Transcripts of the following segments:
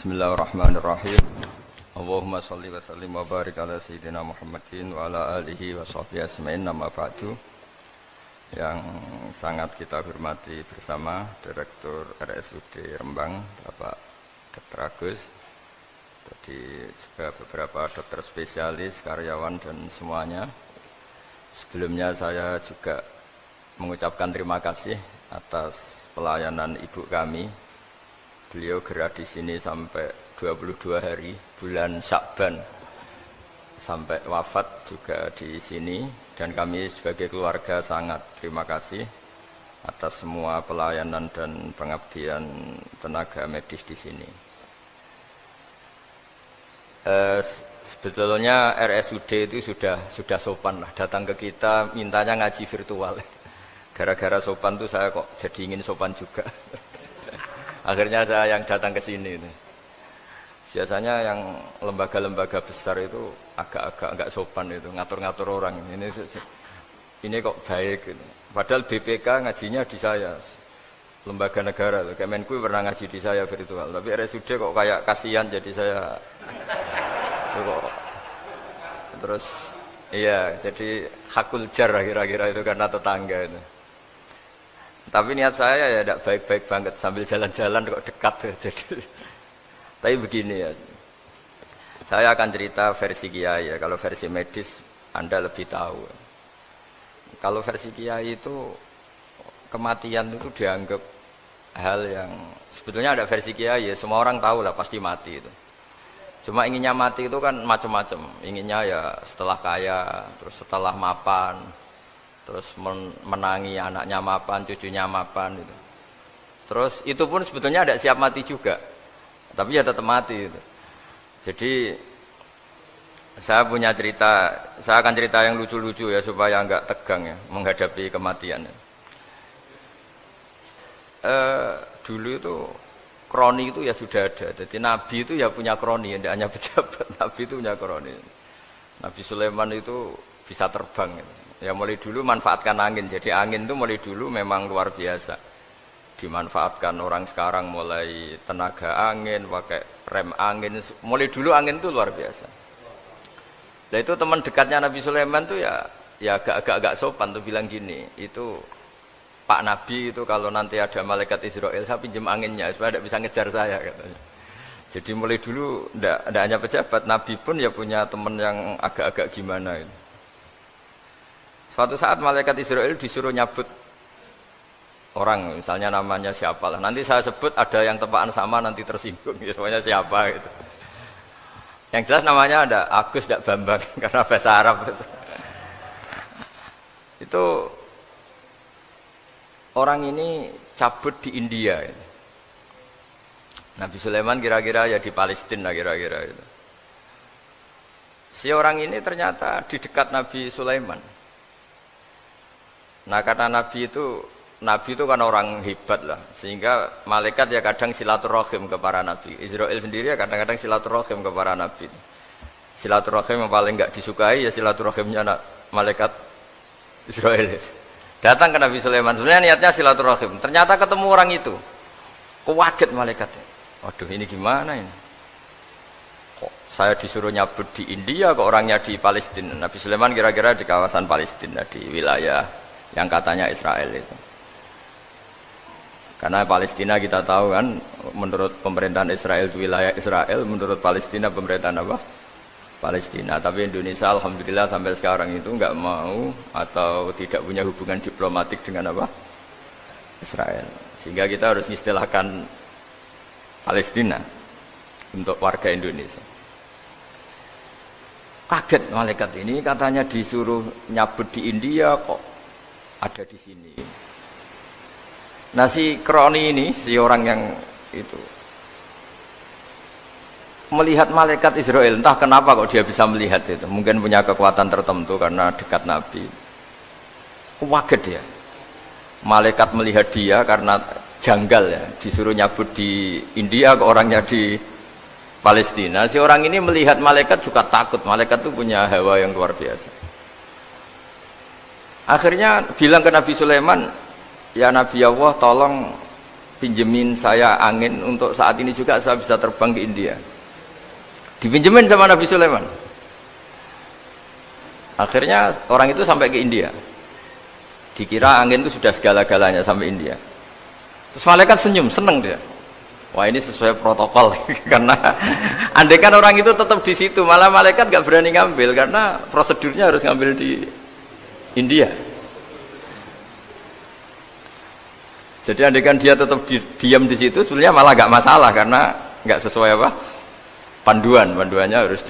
Bismillahirrahmanirrahim. Allahumma sholli wa sallim wa barik ala sayyidina Muhammadin wa ala alihi wa sahbihi asma'in, nama ba'du. Yang sangat kita hormati bersama Direktur RSUD Rembang, Bapak Dr. Agus. Tadi juga beberapa dokter spesialis, karyawan dan semuanya. Sebelumnya saya juga mengucapkan terima kasih atas pelayanan ibu kami. Beliau gerak di sini sampai 22 hari, bulan Syakban, sampai wafat juga di sini. Dan kami sebagai keluarga sangat terima kasih atas semua pelayanan dan pengabdian tenaga medis di sini. Sebetulnya RSUD itu sudah sopan lah, datang ke kita mintanya ngaji virtual. Gara-gara sopan tuh saya kok jadi ingin sopan juga. Akhirnya saya yang datang ke sini. Biasanya yang lembaga-lembaga besar itu agak-agak enggak sopan itu, ngatur-ngatur orang. Ini kok baik gitu. Padahal BPK ngajinya di saya, lembaga negara. Kemenku pernah ngaji di saya virtual. Tapi RSUD kok kayak kasihan, jadi saya terus iya, jadi hakul jar kira-kira itu karena tetangga itu. Tapi niat saya ya tidak baik-baik banget, sambil jalan-jalan kok dekat. Jadi, tapi begini ya, saya akan cerita versi kiai ya. Kalau versi medis Anda lebih tahu. Kalau versi kiai itu kematian itu dianggap hal yang sebetulnya ada versi kiai ya, semua orang tahu lah pasti mati itu. Cuma inginnya mati itu kan macam-macam. Inginnya ya setelah kaya, terus setelah mapan, terus menangi anaknya mapan, cucunya mapan gitu. Terus itu pun sebetulnya ada siap mati juga, tapi ya tetap mati gitu. Jadi saya punya cerita, saya akan cerita yang lucu-lucu ya supaya enggak tegang ya menghadapi kematian. Dulu itu kroni itu ya sudah ada. Jadi Nabi itu ya punya kroni, tidak hanya pejabat. Nabi itu punya kroni. Nabi Sulaiman itu bisa terbang gitu. Ya mulai dulu manfaatkan angin. Jadi angin itu mulai dulu memang luar biasa. Dimanfaatkan orang sekarang mulai tenaga angin, pakai rem angin. Mulai dulu angin itu luar biasa. Nah itu teman dekatnya Nabi Sulaiman tuh ya agak sopan tuh bilang gini, itu Pak Nabi itu kalau nanti ada malaikat Israel saya pinjam anginnya supaya tidak bisa ngejar saya katanya. Jadi mulai dulu tidak hanya pejabat, Nabi pun ya punya teman yang agak-agak gimana gitu. Suatu saat malaikat Israel disuruh nyabut orang, misalnya namanya siapa lah. Nanti saya sebut ada yang tepaan sama nanti tersinggung, ya semuanya siapa gitu. Yang jelas namanya ada Agus tidak Bambang karena bahasa Arab itu. Itu orang ini cabut di India. Gitu. Nabi Sulaiman kira-kira ya di Palestina kira-kira itu. Si orang ini ternyata di dekat Nabi Sulaiman. Nah karena Nabi itu kan orang hebat lah, sehingga malaikat ya kadang silaturahim ke para nabi. Israel sendiri ya kadang-kadang silaturahim ke para nabi. Silaturahim yang paling enggak disukai ya silaturahimnya malaikat Israel. Datang ke Nabi Sulaiman, sebenarnya niatnya silaturahim. Ternyata ketemu orang itu, kaget malaikatnya. Waduh ini gimana ini? Kok saya disuruh nyabut di India, kok orangnya di Palestina? Nabi Sulaiman kira-kira di kawasan Palestina, di wilayah yang katanya Israel itu. Karena Palestina kita tahu kan, menurut pemerintahan Israel itu wilayah Israel, menurut Palestina pemerintahan apa? Palestina. Tapi Indonesia alhamdulillah sampai sekarang itu enggak mau atau tidak punya hubungan diplomatik dengan apa? Israel. Sehingga kita harus mengistilahkan Palestina untuk warga Indonesia. Kaget malaikat ini, katanya disuruh nyabut di India kok ada di sini. Nah si kroni ini, si orang yang itu melihat malaikat Israel, entah kenapa kok dia bisa melihat itu. Mungkin punya kekuatan tertentu karena dekat Nabi. Kaget dia. Malaikat melihat dia karena janggal ya, disuruh nyabut di India kok orangnya di Palestina. Si orang ini melihat malaikat juga takut. Malaikat itu punya hawa yang luar biasa. Akhirnya bilang ke Nabi Sulaiman, ya Nabi Allah tolong pinjemin saya angin untuk saat ini juga saya bisa terbang ke India. Dipinjemin sama Nabi Sulaiman. Akhirnya orang itu sampai ke India. Dikira angin itu sudah segala-galanya sampai India. Terus malaikat senyum, seneng dia. Wah ini sesuai protokol karena andai kan orang itu tetap di situ, malah malaikat gak berani ngambil karena prosedurnya harus ngambil di India. Jadi andai kan dia tetap diam di situ, sebenarnya malah gak masalah karena gak sesuai apa panduannya harus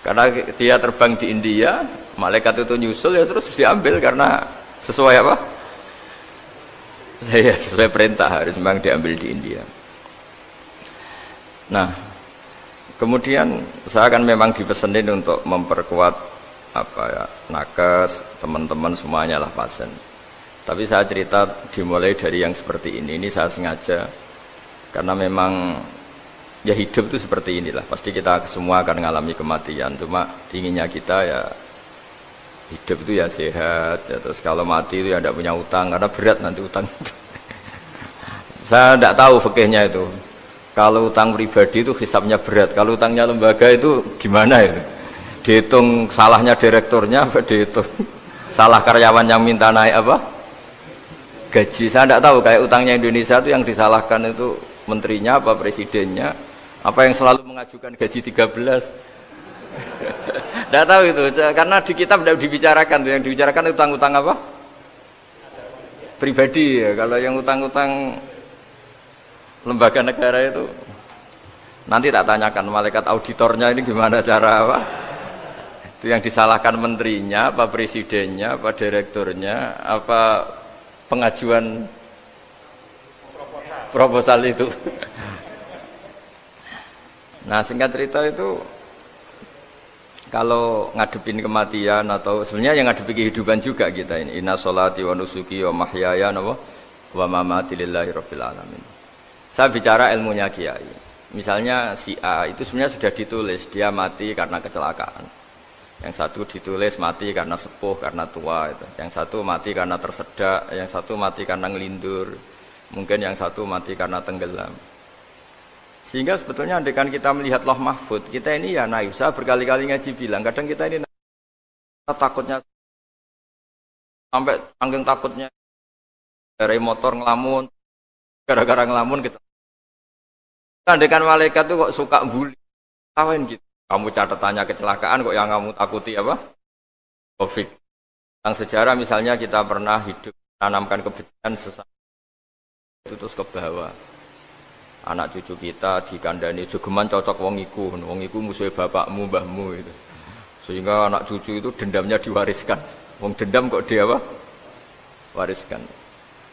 karena dia terbang di India, malaikat itu nyusul ya terus diambil karena sesuai apa? Ya, sesuai perintah harus memang diambil di India. Nah, kemudian saya akan memang dipesenin untuk memperkuat apa ya, nakes, teman-teman semuanya lah pasien. Tapi saya cerita dimulai dari yang seperti ini saya sengaja karena memang ya hidup itu seperti inilah. Pasti kita semua akan mengalami kematian. Cuma inginnya kita ya hidup itu ya sehat. Ya, terus kalau mati itu ya tidak punya utang karena berat nanti utang. Saya tidak tahu fikihnya itu. Kalau utang pribadi itu hisabnya berat. Kalau utangnya lembaga itu gimana itu? Dihitung salahnya direkturnya, apa dihitung salah karyawan yang minta naik apa? Gaji. Saya tidak tahu kayak utangnya Indonesia itu yang disalahkan itu menterinya apa presidennya, apa yang selalu mengajukan gaji 13. Tidak tahu itu karena di kitab tidak dibicarakan. Yang dibicarakan utang-utang apa? Pribadi ya. Kalau yang utang-utang lembaga negara itu nanti tak tanyakan malaikat auditornya ini gimana cara apa? Itu yang disalahkan menterinya, apa presidennya, apa direkturnya, apa pengajuan proposal itu. Nah singkat cerita itu kalau ngadepin kematian atau sebenarnya yang ngadepi kehidupan juga kita ini. Inna sholati wa nusuki wa mahyaya wa mamati lillahi rabbil alamin. Saya bicara ilmunya kiai. Misalnya si A itu sebenarnya sudah ditulis dia mati karena kecelakaan. Yang satu ditulis mati karena sepuh, karena tua itu. Yang satu mati karena tersedak, yang satu mati karena ngelindur. Mungkin yang satu mati karena tenggelam. Sehingga sebetulnya andaikan kita melihat Loh Mahfud, kita ini ya naif. Saya berkali-kali ngaji bilang, kadang kita ini takutnya sampai angking takutnya dari motor ngelamun, gara-gara ngelamun kita. Andaikan malaikat itu kok suka bully, tawain gitu. Kamu catatannya kecelakaan kok yang kamu takuti apa? Covid. Yang sejarah misalnya kita pernah hidup menanamkan kebencian sesama itu terus ke bawah. Anak cucu kita dikandani jogeman cocok wong iku musuhe bapakmu, mbahmu itu. Sehingga anak cucu itu dendamnya diwariskan. Wong dendam kok dia apa? Wariskan.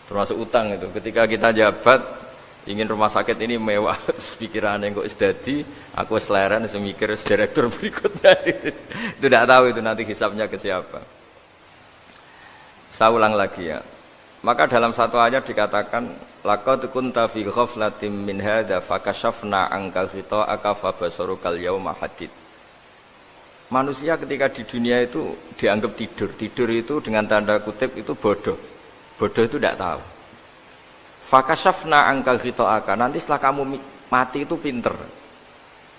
Termasuk utang itu. Ketika kita jabat ingin rumah sakit ini mewah, pikirannya kok isdadi, aku seleren, semikir direktur berikutnya. Itu tidak tahu itu nanti hisabnya ke siapa. Saya ulang lagi ya. Maka dalam satu ayat dikatakan, laqad kunta fi ghaflatin min hadza fakashafna anka ghita'aka fabasarukal yauma hadid. Manusia ketika di dunia itu dianggap tidur. Tidur itu dengan tanda kutip itu bodoh. Bodoh itu tidak tahu. Fakashafna angkal ghita'aka, nanti setelah kamu mati itu pinter.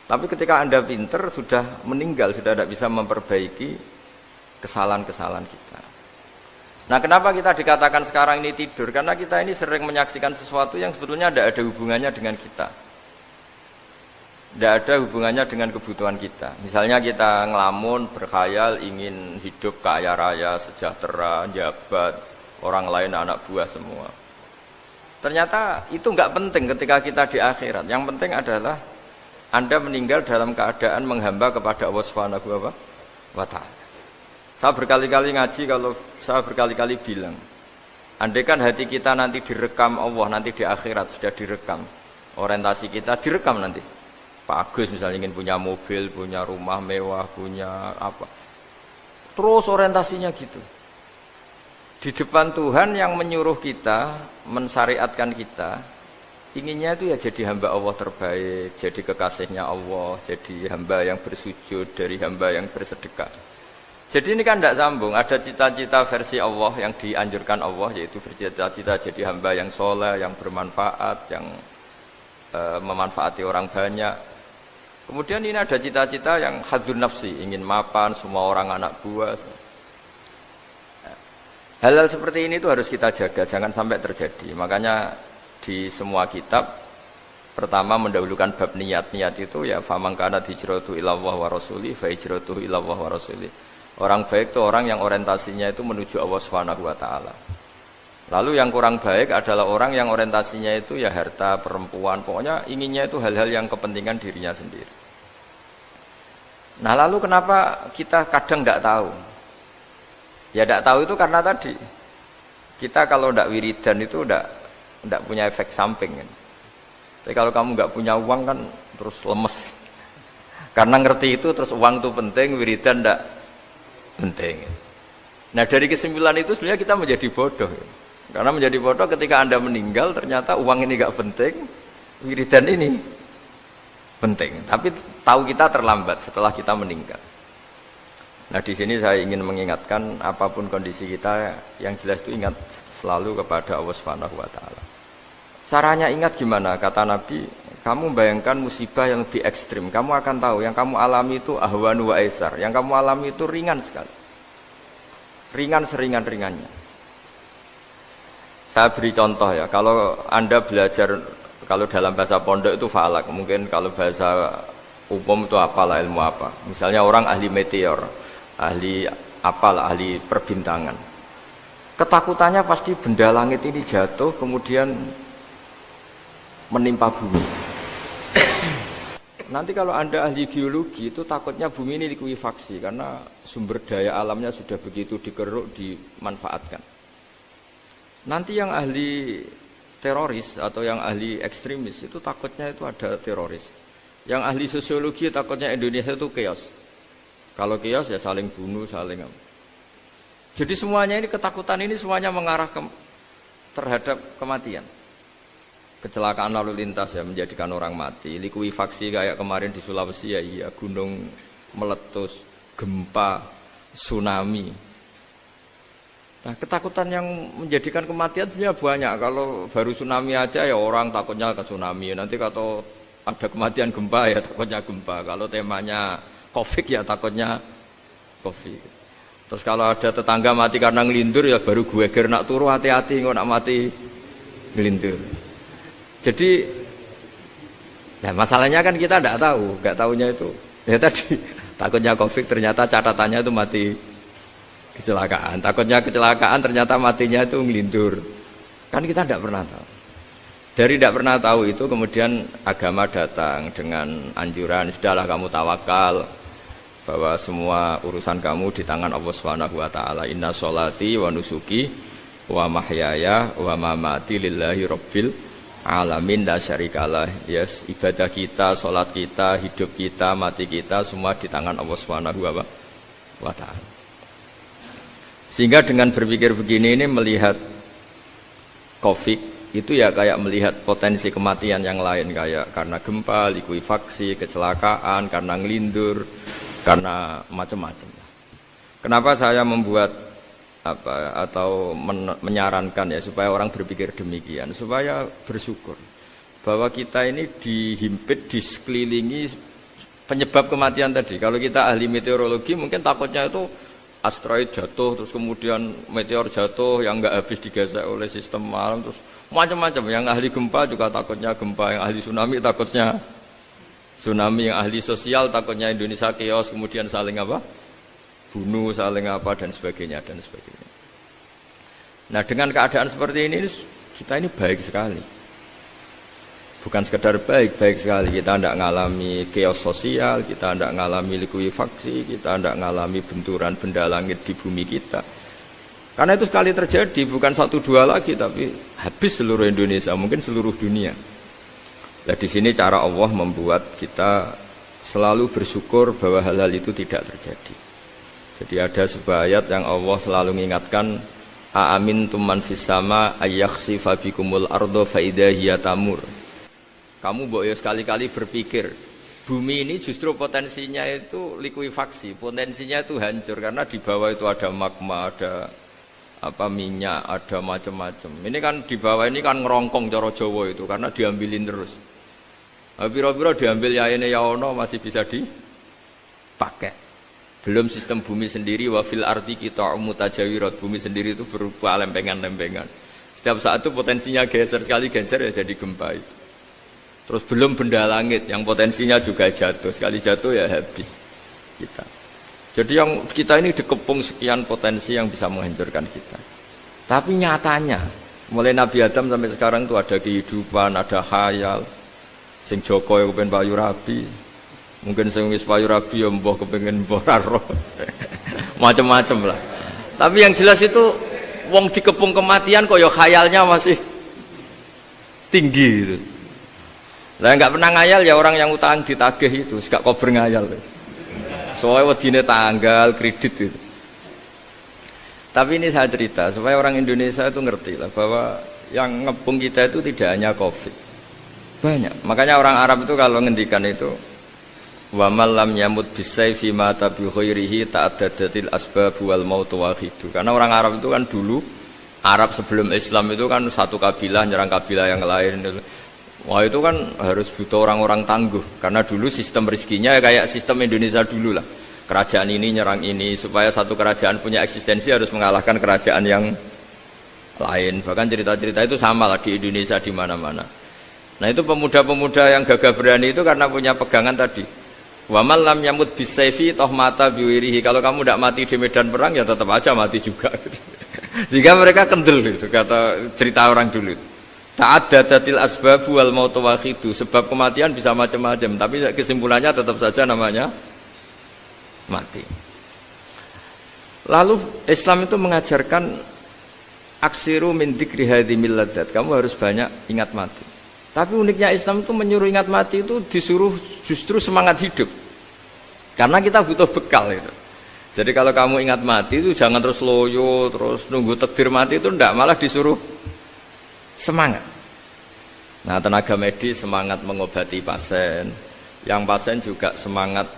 Tapi ketika Anda pinter sudah meninggal, sudah tidak bisa memperbaiki kesalahan-kesalahan kita. Nah kenapa kita dikatakan sekarang ini tidur? Karena kita ini sering menyaksikan sesuatu yang sebetulnya tidak ada hubungannya dengan kita. Tidak ada hubungannya dengan kebutuhan kita. Misalnya kita ngelamun, berkhayal, ingin hidup kaya raya, sejahtera, jabat, orang lain anak buah semua. Ternyata itu nggak penting ketika kita di akhirat. Yang penting adalah Anda meninggal dalam keadaan menghamba kepada Allah Subhanahu wa ta'ala. Saya berkali-kali ngaji, kalau saya berkali-kali bilang, andaikan hati kita nanti direkam Allah, nanti di akhirat sudah direkam, orientasi kita direkam nanti. Pak Agus misalnya ingin punya mobil, punya rumah mewah, punya apa, terus orientasinya gitu. Di depan Tuhan yang menyuruh kita, mensyariatkan kita, inginnya itu ya jadi hamba Allah terbaik, jadi kekasihnya Allah, jadi hamba yang bersujud, dari hamba yang bersedekah. Jadi ini kan tidak sambung. Ada cita-cita versi Allah yang dianjurkan Allah, yaitu bercita-cita jadi hamba yang soleh, yang bermanfaat, yang memanfaati orang banyak. Kemudian ini ada cita-cita yang hadzun nafsi, ingin mapan semua orang anak buah. Hal-hal seperti ini itu harus kita jaga, jangan sampai terjadi. Makanya di semua kitab pertama mendahulukan bab niat. Niat itu ya faman kana hijratuhu ilallah wa rasuli fa hijratuhu ilallah wa rasuli. Orang baik itu orang yang orientasinya itu menuju Allah Subhanahu wa taala. Lalu yang kurang baik adalah orang yang orientasinya itu ya harta, perempuan, pokoknya inginnya itu hal-hal yang kepentingan dirinya sendiri. Nah, lalu kenapa kita kadang tidak tahu? Ya tidak tahu itu karena tadi kita kalau tidak wiridan itu tidak punya efek samping kan. Tapi kalau kamu nggak punya uang kan terus lemes. Karena ngerti itu terus uang itu penting, wiridan tidak penting. Nah dari kesimpulan itu sebenarnya kita menjadi bodoh. Karena menjadi bodoh ketika Anda meninggal ternyata uang ini nggak penting, wiridan ini penting. Tapi tahu kita terlambat setelah kita meninggal. Nah di sini saya ingin mengingatkan apapun kondisi kita yang jelas itu ingat selalu kepada Allah Subhanahu wa taala. Caranya ingat gimana? Kata Nabi, kamu bayangkan musibah yang lebih ekstrim, kamu akan tahu yang kamu alami itu ahwanu wa aisar, yang kamu alami itu ringan sekali. Ringan seringan-ringannya. Saya beri contoh ya, kalau Anda belajar kalau dalam bahasa pondok itu falak, mungkin kalau bahasa umum itu apalah ilmu apa. Misalnya orang ahli meteor, ahli apalah, ahli perbintangan. Ketakutannya pasti benda langit ini jatuh kemudian menimpa bumi. Nanti kalau Anda ahli geologi itu takutnya bumi ini likuifaksi karena sumber daya alamnya sudah begitu dikeruk, dimanfaatkan. Nanti yang ahli teroris atau yang ahli ekstremis itu takutnya itu ada teroris. Yang ahli sosiologi takutnya Indonesia itu chaos. Kalau chaos ya saling bunuh, saling apa. Jadi semuanya ini ketakutan ini semuanya mengarah terhadap kematian. Kecelakaan lalu lintas ya menjadikan orang mati. Likuifaksi kayak kemarin di Sulawesi ya iya, gunung meletus, gempa, tsunami. Nah, ketakutan yang menjadikan kematian sebenarnya banyak. Kalau baru tsunami aja ya orang takutnya ke tsunami. Nanti kalau ada kematian gempa ya takutnya gempa. Kalau temanya Covid ya takutnya Covid. Terus kalau ada tetangga mati karena ngelindur ya baru gue nak turu hati-hati kok nak mati ngelindur. Jadi nah masalahnya kan kita tidak tahu, nggak tahunya itu ya tadi takutnya Covid ternyata catatannya itu mati kecelakaan, takutnya kecelakaan ternyata matinya itu ngelindur. Kan kita tidak pernah tahu. Dari tidak pernah tahu itu kemudian agama datang dengan anjuran sudahlah kamu tawakal bahwa semua urusan kamu di tangan Allah Subhanahu wa taala. Inna sholati wa nusuki wa mahyaya wa mamati lillahi rabbil alamin la syarikalah. Yes, ibadah kita, salat kita, hidup kita, mati kita semua di tangan Allah Subhanahu wa taala. Sehingga dengan berpikir begini ini melihat Covid itu ya kayak melihat potensi kematian yang lain kayak karena gempa, likuifaksi, kecelakaan, karena ngelindur, karena macam-macam. Kenapa saya membuat atau menyarankan ya supaya orang berpikir demikian, supaya bersyukur bahwa kita ini dihimpit, disekelilingi penyebab kematian tadi. Kalau kita ahli meteorologi mungkin takutnya itu asteroid jatuh, terus kemudian meteor jatuh yang nggak habis digesek oleh sistem alam, terus macam-macam. Yang ahli gempa juga takutnya gempa, yang ahli tsunami takutnya tsunami, yang ahli sosial takutnya Indonesia chaos, kemudian saling apa? Bunuh, saling apa dan sebagainya dan sebagainya. Nah dengan keadaan seperti ini kita ini baik sekali. Bukan sekedar baik sekali. Kita tidak mengalami chaos sosial, kita tidak mengalami likuifaksi, kita tidak mengalami benturan benda langit di bumi kita. Karena itu sekali terjadi, bukan 1-2 lagi, tapi habis seluruh Indonesia, mungkin seluruh dunia. Nah di sini cara Allah membuat kita selalu bersyukur bahwa hal-hal itu tidak terjadi. Jadi ada sebuah ayat yang Allah selalu mengingatkan, a'amintum man fis sama ayyakhsifa bikumul ardo fa idza hiya tamur. Kamu mbok ya sekali-kali berpikir Bumi ini justru potensinya itu likuifaksi, potensinya itu hancur karena di bawah itu ada magma, ada minyak, ada macam-macam. Ini kan di bawah ini kan ngerongkong cara Jawa itu karena diambilin terus. Piro-piro diambil ya ini ya ono masih bisa dipakai. Belum sistem bumi sendiri wafil arti kita mutajawirat, bumi sendiri itu berupa lempengan-lempengan. Setiap saat itu potensinya geser, sekali geser ya jadi gempa itu. Terus belum benda langit yang potensinya juga jatuh, sekali jatuh ya habis kita. Jadi yang kita ini dikepung sekian potensi yang bisa menghancurkan kita. Tapi nyatanya mulai Nabi Adam sampai sekarang itu ada kehidupan, ada khayal. Sing Joko ya kepengen payu rabi, mungkin sing wis payu rabi ya mbah kepengen mbah roh. Macam-macam lah. Tapi yang jelas itu wong dikepung kematian kok ya khayalnya masih tinggi gitu. Lah enggak pernah ngayal ya orang yang utang ditagih itu, gak kober ngayal. Soalnya wedine tanggal kredit itu. Tapi ini saya cerita supaya orang Indonesia itu ngerti lah bahwa yang ngepung kita itu tidak hanya Covid. Banyak. Makanya orang Arab itu kalau ngendikan itu wa man lam yamut bisayfi mata bi khairihi ta'addadatil asbab wal maut wahidu. Karena orang Arab itu kan dulu Arab sebelum Islam itu kan satu kabilah nyerang kabilah yang lain itu. Wah itu kan harus butuh orang-orang tangguh karena dulu sistem rezekinya ya kayak sistem Indonesia dulu lah. Kerajaan ini nyerang ini supaya satu kerajaan punya eksistensi harus mengalahkan kerajaan yang lain. Bahkan cerita-cerita itu sama lah di Indonesia di mana-mana. Nah itu pemuda-pemuda yang gagah berani itu karena punya pegangan tadi. Wa man lam yamut bisayfi toh mata biwirihi. Kalau kamu tidak mati di medan perang ya tetap aja mati juga. Sehingga mereka kendel gitu kata cerita orang dulu. Ta'addadatil asbab wal maut wahidu. Sebab kematian bisa macam-macam, tapi kesimpulannya tetap saja namanya mati. Lalu Islam itu mengajarkan aksiru min dzikri hadhimil ladzat. Kamu harus banyak ingat mati. Tapi uniknya Islam itu menyuruh ingat mati itu disuruh justru semangat hidup. Karena kita butuh bekal itu. Jadi kalau kamu ingat mati itu jangan terus loyo, terus nunggu takdir mati itu enggak, malah disuruh semangat. Nah, tenaga medis semangat mengobati pasien, yang pasien juga semangat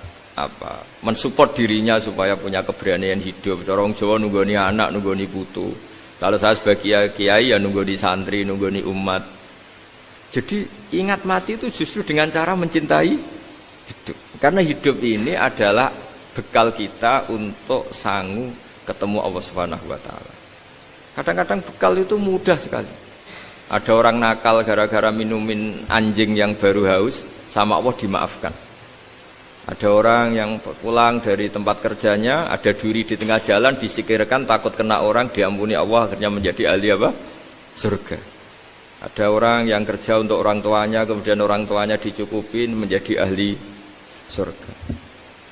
mensupport dirinya supaya punya keberanian hidup. Orang Jawa nunggoni anak, nunggoni putu. Kalau saya sebagai kiai ya nunggoni santri, nunggoni umat. Jadi ingat mati itu justru dengan cara mencintai hidup. Karena hidup ini adalah bekal kita untuk sanggup ketemu Allah Subhanahu wa taala. Kadang-kadang bekal itu mudah sekali. Ada orang nakal gara-gara minumin anjing yang baru haus, sama Allah dimaafkan. Ada orang yang pulang dari tempat kerjanya, ada duri di tengah jalan, disikirkan takut kena orang, diampuni Allah, akhirnya menjadi ahli apa? Surga. Ada orang yang kerja untuk orang tuanya, kemudian orang tuanya dicukupin menjadi ahli surga.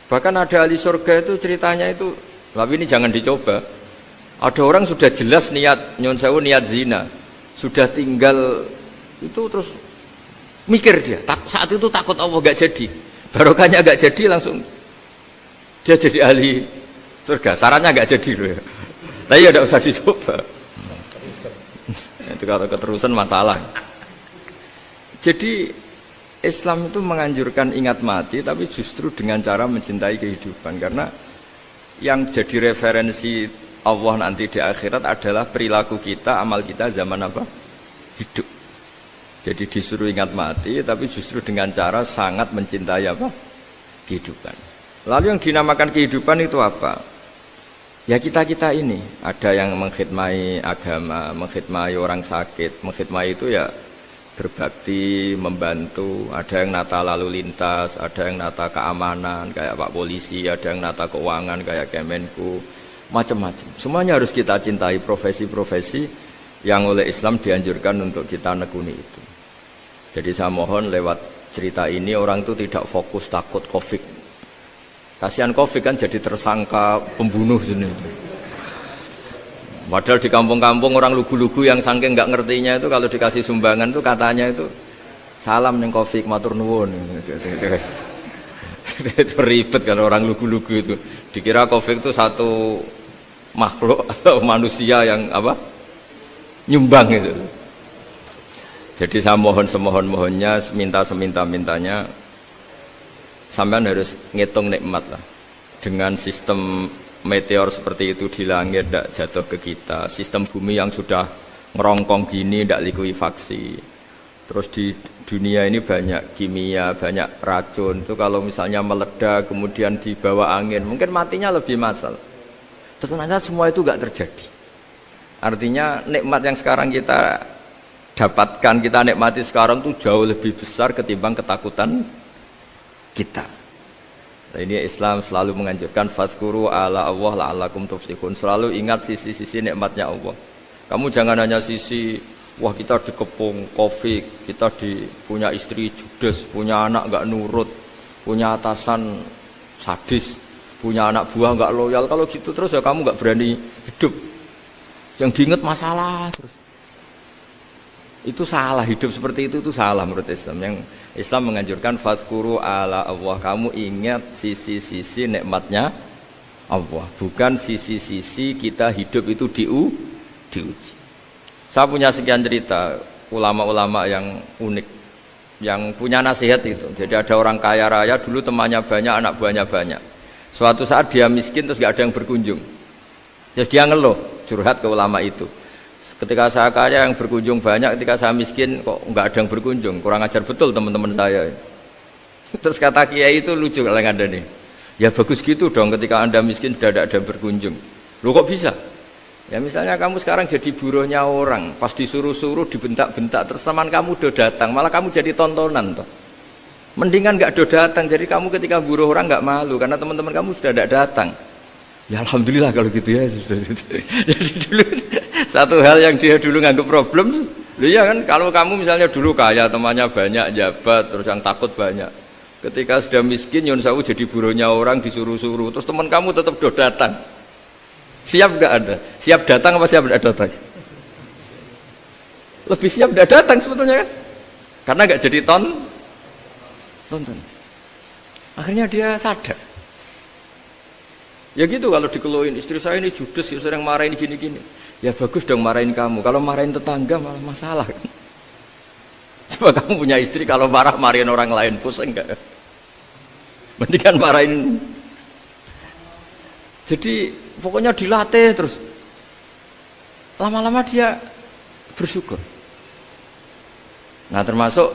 Bahkan ada ahli surga itu ceritanya itu, tapi ini jangan dicoba. Ada orang sudah jelas niat nyun sewu, niat zina, sudah tinggal itu terus mikir dia saat itu takut Allah gak jadi, barokahnya gak jadi, langsung dia jadi ahli surga. Sarannya gak jadi loh ya. Tapi ya tidak usah dicoba. Itu kalau keterusan masalah. Jadi Islam itu menganjurkan ingat mati, tapi justru dengan cara mencintai kehidupan. Karena yang jadi referensi Allah nanti di akhirat adalah perilaku kita, amal kita zaman apa? Hidup. Jadi disuruh ingat mati, tapi justru dengan cara sangat mencintai apa? Kehidupan. Lalu yang dinamakan kehidupan itu apa? Ya kita-kita ini. Ada yang mengkhidmati agama, mengkhidmati orang sakit, mengkhidmati itu ya berbakti, membantu. Ada yang nata lalu lintas, ada yang nata keamanan kayak Pak Polisi, ada yang nata keuangan kayak Kemenku, macam-macam. Semuanya harus kita cintai, profesi-profesi yang oleh Islam dianjurkan untuk kita nekuni itu. Jadi saya mohon lewat cerita ini orang itu tidak fokus takut Covid. Kasihan Covid kan jadi tersangka pembunuh sini. Padahal di kampung-kampung orang lugu-lugu yang saking nggak ngertinya itu kalau dikasih sumbangan itu katanya itu salam neng Covid matur nuwun. Itu ribet kan orang lugu-lugu itu. Dikira Covid itu satu makhluk atau manusia yang apa? Nyumbang itu. Jadi saya mohon semohon-mohonnya, minta seminta-mintanya sampean harus ngitung nikmat lah. Dengan sistem meteor seperti itu di langit tidak jatuh ke kita, sistem bumi yang sudah ngerongkong gini tidak likuifaksi, terus di dunia ini banyak kimia, banyak racun, itu kalau misalnya meledak kemudian dibawa angin mungkin matinya lebih massal. Ternyata semua itu tidak terjadi. Artinya nikmat yang sekarang kita dapatkan, kita nikmati sekarang itu jauh lebih besar ketimbang ketakutan kita. Nah, ini Islam selalu menganjurkan fazkuru ala Allah la'allakum tuflihun. Selalu ingat sisi-sisi nikmatnya Allah. Kamu jangan hanya sisi wah kita dikepung Covid, kita punya istri judes, punya anak enggak nurut, punya atasan sadis, punya anak buah enggak loyal. Kalau gitu terus ya kamu enggak berani hidup. Yang diingat masalah terus. Itu salah, hidup seperti itu salah menurut Islam. Yang Islam menganjurkan fazkuru ala Allah, kamu ingat sisi-sisi nikmatnya Allah, bukan sisi-sisi kita hidup itu diuji. Saya punya sekian cerita ulama-ulama yang unik, yang punya nasihat itu. Jadi ada orang kaya raya dulu temannya banyak, anak buahnya banyak. Suatu saat dia miskin terus gak ada yang berkunjung. Terus dia ngeluh, curhat ke ulama itu. Ketika saya kaya yang berkunjung banyak, ketika saya miskin kok nggak ada yang berkunjung, kurang ajar betul teman-teman saya. Terus kata kiai itu lucu kalau ada nih, ya bagus gitu dong ketika anda miskin sudah ada yang berkunjung. Loh kok bisa? Ya misalnya kamu sekarang jadi buruhnya orang, pas disuruh-suruh dibentak-bentak, terus teman kamu udah datang, malah kamu jadi tontonan toh. Mendingan nggak udah datang, jadi kamu ketika buruh orang nggak malu karena teman-teman kamu sudah tidak datang. Ya alhamdulillah kalau gitu ya. Jadi dulu satu hal yang dia dulu nganggap problem, loh ya kan kalau kamu misalnya dulu kaya, temannya banyak, jabat, terus yang takut banyak. Ketika sudah miskin, Yun Sawu jadi buruhnya orang disuruh-suruh, terus teman kamu tetap udah datang. Siap nggak Anda? Siap datang apa siap tidak datang? Lebih siap tidak datang sebetulnya kan? Karena nggak jadi tonton. Akhirnya dia sadar. Ya gitu kalau dikeluhin, istri saya ini judes, sering marahin gini-gini. Ya bagus dong marahin kamu, kalau marahin tetangga malah masalah kan. Coba kamu punya istri kalau marahin orang lain, pusing enggak? Mendingan marahin. Jadi pokoknya dilatih terus. Lama-lama dia bersyukur. Nah termasuk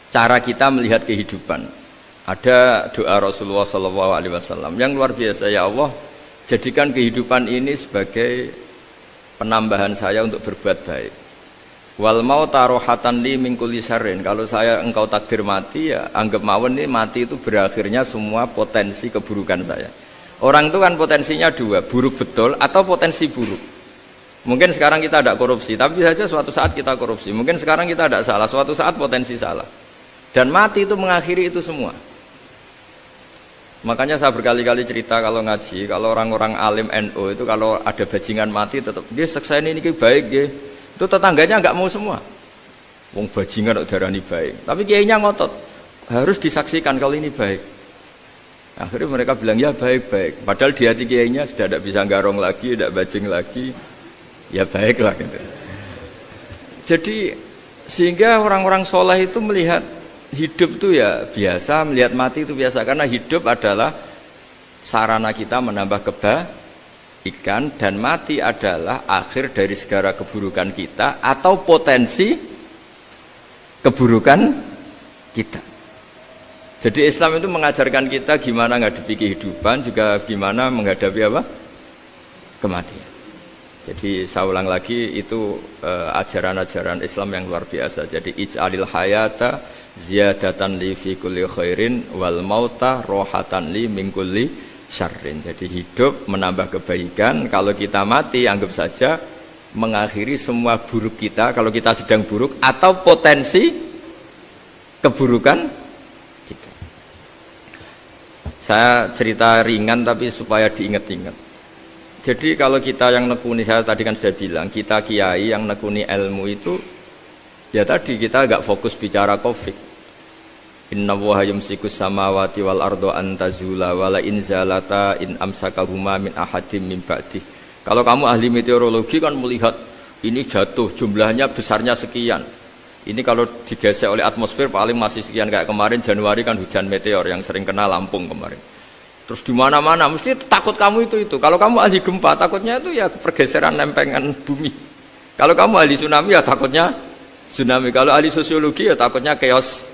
cara kita melihat kehidupan. Ada doa Rasulullah SAW yang luar biasa, ya Allah jadikan kehidupan ini sebagai penambahan saya untuk berbuat baik. Wal mauta rohatan li min kulli syarrin, kalau saya engkau takdir mati ya anggap mawon ini mati itu berakhirnya semua potensi keburukan saya. Orang itu kan potensinya dua, buruk betul atau potensi buruk. Mungkin sekarang kita tidak korupsi, tapi saja suatu saat kita korupsi. Mungkin sekarang kita tidak salah, suatu saat potensi salah. Dan mati itu mengakhiri itu semua. Makanya saya berkali-kali cerita kalau ngaji, kalau orang-orang alim NU itu kalau ada bajingan mati tetap dia seksain ini baik dia. Itu tetangganya nggak mau semua. Wong bajingan kok darani baik. Tapi kiainya ngotot, harus disaksikan kalau ini baik. Akhirnya mereka bilang ya baik-baik. Padahal di hati kiainya sudah tidak bisa garong lagi, tidak bajing lagi. Ya baiklah gitu. Jadi sehingga orang-orang soleh itu melihat hidup itu ya biasa, melihat mati itu biasa, karena hidup adalah sarana kita menambah kebaikan dan mati adalah akhir dari segala keburukan kita atau potensi keburukan kita. Jadi Islam itu mengajarkan kita gimana menghadapi kehidupan, juga gimana menghadapi apa? Kematian. Jadi saya ulang lagi, itu ajaran-ajaran Islam yang luar biasa. Jadi ij'alil hayata ziyadatan li fi kulli khairin wal mauta rohatan li min kulli syarrin. Jadi hidup menambah kebaikan, kalau kita mati anggap saja mengakhiri semua buruk kita kalau kita sedang buruk atau potensi keburukan kita. Saya cerita ringan tapi supaya diingat-ingat. Jadi kalau kita yang nekuni, saya tadi kan sudah bilang, kita kiai yang nekuni ilmu itu ya tadi kita agak fokus bicara Covid. Inna Allaha yumsikus samawati wal ardo an tazula wala in zalata in amsakahuma min ahadim min ba'dih. Kalau kamu ahli meteorologi kan melihat ini jatuh jumlahnya besarnya sekian. Ini kalau digesek oleh atmosfer paling masih sekian, kayak kemarin Januari kan hujan meteor yang sering kena Lampung kemarin. Terus di mana-mana mesti takut kamu itu. Kalau kamu ahli gempa takutnya itu ya pergeseran lempengan bumi. Kalau kamu ahli tsunami ya takutnya tsunami. Kalau ahli sosiologi ya takutnya chaos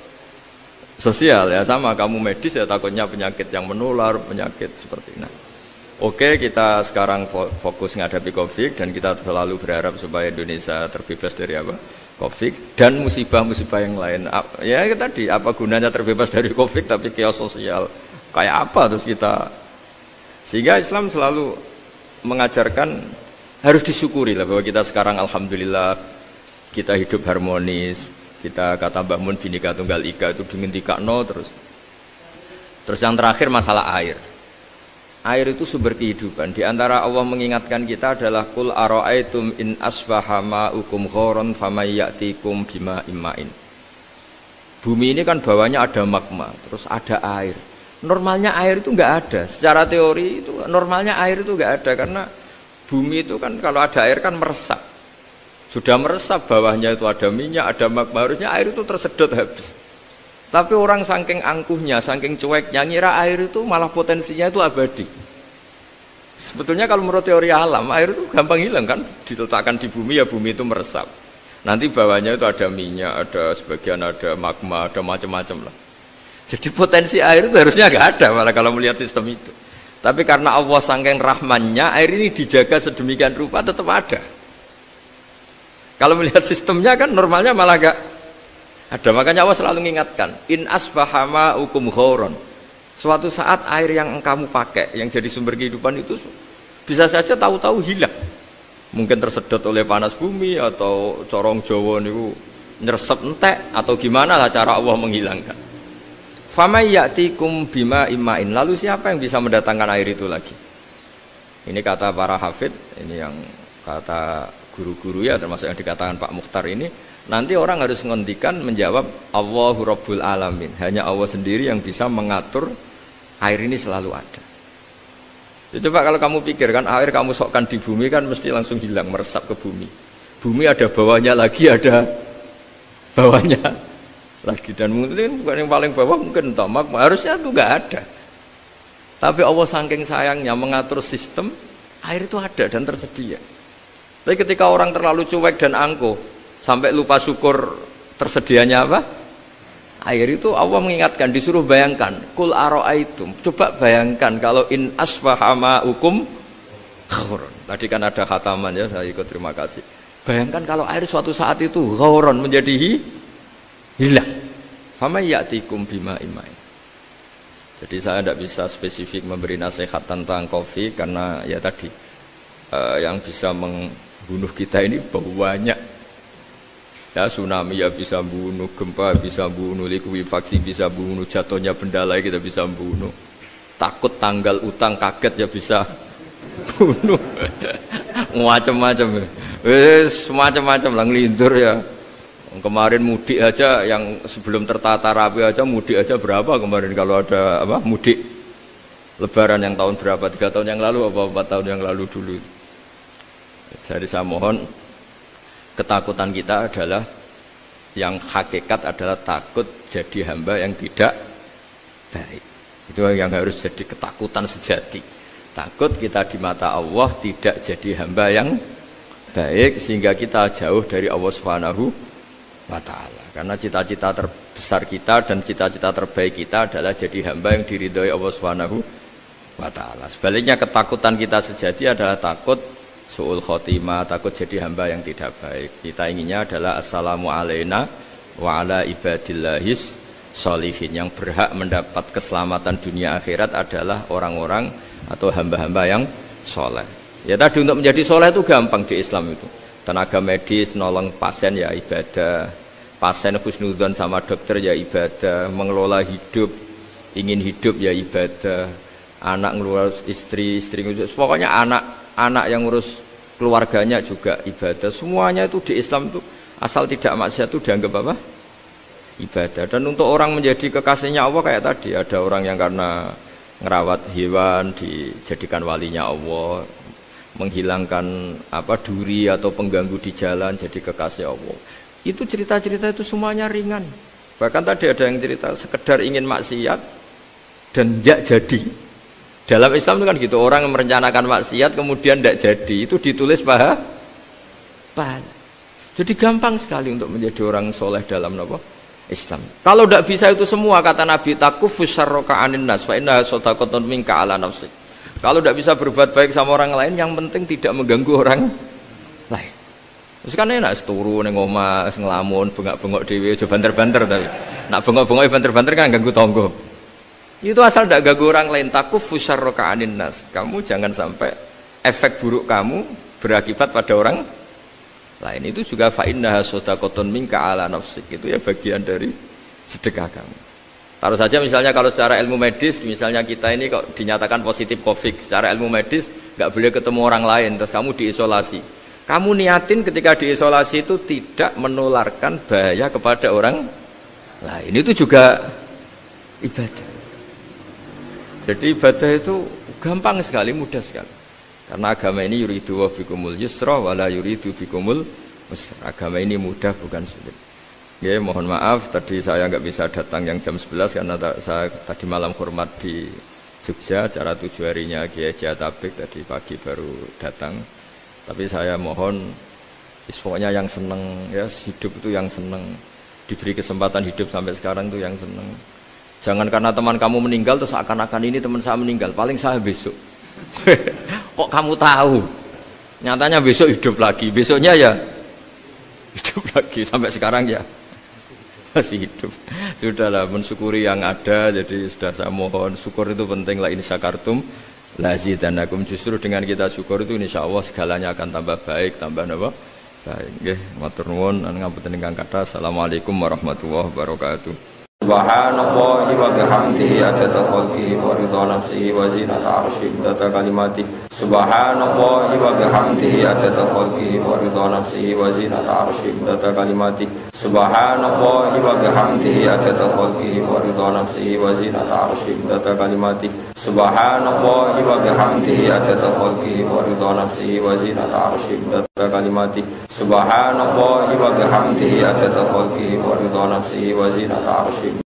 sosial ya, sama kamu medis ya takutnya penyakit yang menular, penyakit seperti ini. Oke, kita sekarang fokus menghadapi Covid dan kita selalu berharap supaya Indonesia terbebas dari apa? Covid dan musibah-musibah yang lain. Ya tadi, apa gunanya terbebas dari Covid tapi chaos sosial kayak apa terus kita? Sehingga Islam selalu mengajarkan harus disyukuri lah bahwa kita sekarang alhamdulillah kita hidup harmonis. Kita kata Mbah Mun Bhinneka Tunggal Ika itu dingendikakno terus. Terus yang terakhir masalah air. Air itu sumber kehidupan. Di antara Allah mengingatkan kita adalah qul ara'aitum in asbaha ma'ukum ghoron famay ya'tikum bima'in ma'in. Bumi ini kan bawahnya ada magma, terus ada air. Normalnya air itu enggak ada. Secara teori itu normalnya air itu enggak ada karena bumi itu kan kalau ada air kan meresap. Sudah meresap bawahnya itu ada minyak, ada magma, harusnya air itu tersedot habis. Tapi orang saking angkuhnya, saking cueknya, ngira air itu malah potensinya itu abadi. Sebetulnya kalau menurut teori alam, air itu gampang hilang kan, diletakkan di bumi ya bumi itu meresap. Nanti bawahnya itu ada minyak, ada sebagian ada magma, ada macam-macam lah. Jadi potensi air itu harusnya nggak ada malah kalau melihat sistem itu. Tapi karena Allah saking rahmannya, air ini dijaga sedemikian rupa tetap ada. Kalau melihat sistemnya kan normalnya malah nggak ada. Makanya Allah selalu mengingatkan in asbaha ma'ukum ghoron. Suatu saat air yang kamu pakai yang jadi sumber kehidupan itu bisa saja tahu-tahu hilang, mungkin tersedot oleh panas bumi atau corong Jawa niku nyeresep entek atau gimana lah cara Allah menghilangkan. Famay ya'tikum bima imain. Lalu siapa yang bisa mendatangkan air itu lagi? Ini kata para hafidh, ini yang kata guru-guru ya, termasuk yang dikatakan Pak Mukhtar ini. Nanti orang harus menghentikan menjawab Allahu Rabbul Alamin. Hanya Allah sendiri yang bisa mengatur air ini selalu ada. Itu Pak, kalau kamu pikirkan air kamu sokkan di bumi kan mesti langsung hilang, meresap ke bumi. Bumi ada bawahnya lagi, ada bawahnya lagi. Dan mungkin bukan yang paling bawah mungkin tomak, harusnya itu nggak ada. Tapi Allah saking sayangnya mengatur sistem, air itu ada dan tersedia. Tapi ketika orang terlalu cuek dan angkuh, sampai lupa syukur tersedianya apa? Air itu Allah mengingatkan, disuruh bayangkan, kul ara'aitum. Coba bayangkan kalau in asbaha ma'ukum ghoron. Tadi kan ada khataman ya, saya ikut terima kasih. Bayangkan kalau air suatu saat itu ghoron menjadi hilang. Fama ya'tikum bima imai. Jadi saya tidak bisa spesifik memberi nasihat tentang kopi karena ya tadi yang bisa membunuh kita ini banyak. Ya, tsunami ya bisa bunuh, gempa bisa bunuh, likuifaksi bisa bunuh, jatuhnya benda lain kita bisa bunuh. Takut tanggal utang kaget ya bisa bunuh. Macam-macam. Semacam-macam lah ngelindur ya. Kemarin mudik aja yang sebelum tertata rapi aja mudik aja berapa kemarin kalau ada apa mudik Lebaran yang tahun berapa, 3 tahun yang lalu apa 4 tahun yang lalu dulu. Jadi saya mohon ketakutan kita adalah yang hakikat adalah takut jadi hamba yang tidak baik. Itu yang harus jadi ketakutan sejati. Takut kita di mata Allah tidak jadi hamba yang baik sehingga kita jauh dari Allah Subhanahu wa ta'ala. Karena cita-cita terbesar kita dan cita-cita terbaik kita adalah jadi hamba yang diridhoi Allah Subhanahu wa ta'ala. Sebaliknya ketakutan kita sejati adalah takut su'ul khotimah, takut jadi hamba yang tidak baik. Kita inginnya adalah assalamu alaina wa ala ibadillahis sholihin. Yang berhak mendapat keselamatan dunia akhirat adalah orang-orang atau hamba-hamba yang soleh. Ya tadi untuk menjadi soleh itu gampang di Islam itu. Tenaga medis nolong pasien ya ibadah, pasien husnudzon sama dokter ya ibadah, mengelola hidup, ingin hidup ya ibadah, anak ngurus istri ngurus, pokoknya anak yang ngurus keluarganya juga ibadah. Semuanya itu di Islam itu asal tidak maksiat itu dianggap apa? Ibadah. Dan untuk orang menjadi kekasihnya Allah kayak tadi, ada orang yang karena ngerawat hewan dijadikan walinya Allah, menghilangkan apa duri atau pengganggu di jalan jadi kekasih Allah. Itu cerita-cerita itu semuanya ringan. Bahkan tadi ada yang cerita sekedar ingin maksiat dan tidak jadi. Dalam Islam itu kan gitu, orang yang merencanakan maksiat kemudian tidak jadi, itu ditulis pahala. Jadi gampang sekali untuk menjadi orang soleh dalam Islam. Kalau tidak bisa itu semua, kata Nabi, takufus syarroka anin nas fa innaha shadaqatun minka ala nafsik. Kalau tidak bisa berbuat baik sama orang lain, yang penting tidak mengganggu orang lain. Terus kan enak seturu ning omah ngelamun bengak-bengok dhewe aja banter-banter, tapi nak bengok-bengok banter-banter kan ganggu tangga. Itu asal tidak ganggu orang lain. Takufus syarroka anin nas. Kamu jangan sampai efek buruk kamu berakibat pada orang lain. Itu juga fa innaha shadaqatun minka ala nafsik. Itu ya bagian dari sedekah kamu. Taruh saja misalnya kalau secara ilmu medis, misalnya kita ini kok dinyatakan positif COVID, secara ilmu medis nggak boleh ketemu orang lain, terus kamu diisolasi. Kamu niatin ketika diisolasi itu tidak menularkan bahaya kepada orang lain. Itu juga ibadah. Jadi ibadah itu gampang sekali, mudah sekali. Karena agama ini yuridu wa bikumul yusra wala yuridu bikumul usra. Agama ini mudah bukan sulit. Ya, mohon maaf tadi saya nggak bisa datang yang jam 11 karena saya tadi malam hormat di Jogja, acara 7 harinya Kiai Jatabek, tadi pagi baru datang. Tapi saya mohon pokoknya yang seneng ya, hidup itu yang seneng, diberi kesempatan hidup sampai sekarang itu yang seneng. Jangan karena teman kamu meninggal terus akan-akan ini teman saya meninggal, paling saya besok. Kok kamu tahu? Nyatanya besok hidup lagi, besoknya ya hidup lagi, sampai sekarang ya masih hidup. Sudahlah, mensyukuri yang ada. Jadi sudah saya mohon, syukur itu penting. La in syakartum lazidanakum. Justru dengan kita syukur itu insyaallah segalanya akan tambah baik, tambah napa? Baik. Nggih, matur nuwun ngapunten ingkang kathah. Assalamualaikum warahmatullahi wabarakatuh. Subhanallahi wa bihamdihi adada khalqihi wa ridha nafsihi wa zinata arsyihi adada kalimatihi. Subhanallahi wa bihamdihi adada khalqihi wa ridha nafsihi wa zinata arsyihi adada kalimatihi. Subhanallahi wa bihamdihi adada khalqihi wa ridha nafsihi wa zinata arsyihi adada kalimatihi. Subhanallahi wa bihamdihi adada khalqihi wa ridha nafsihi wa zinata arsyihi adada kalimatihi. Subhanallahi wa bihamdihi adada khalqihi wa ridha nafsihi wa zinata arsyihi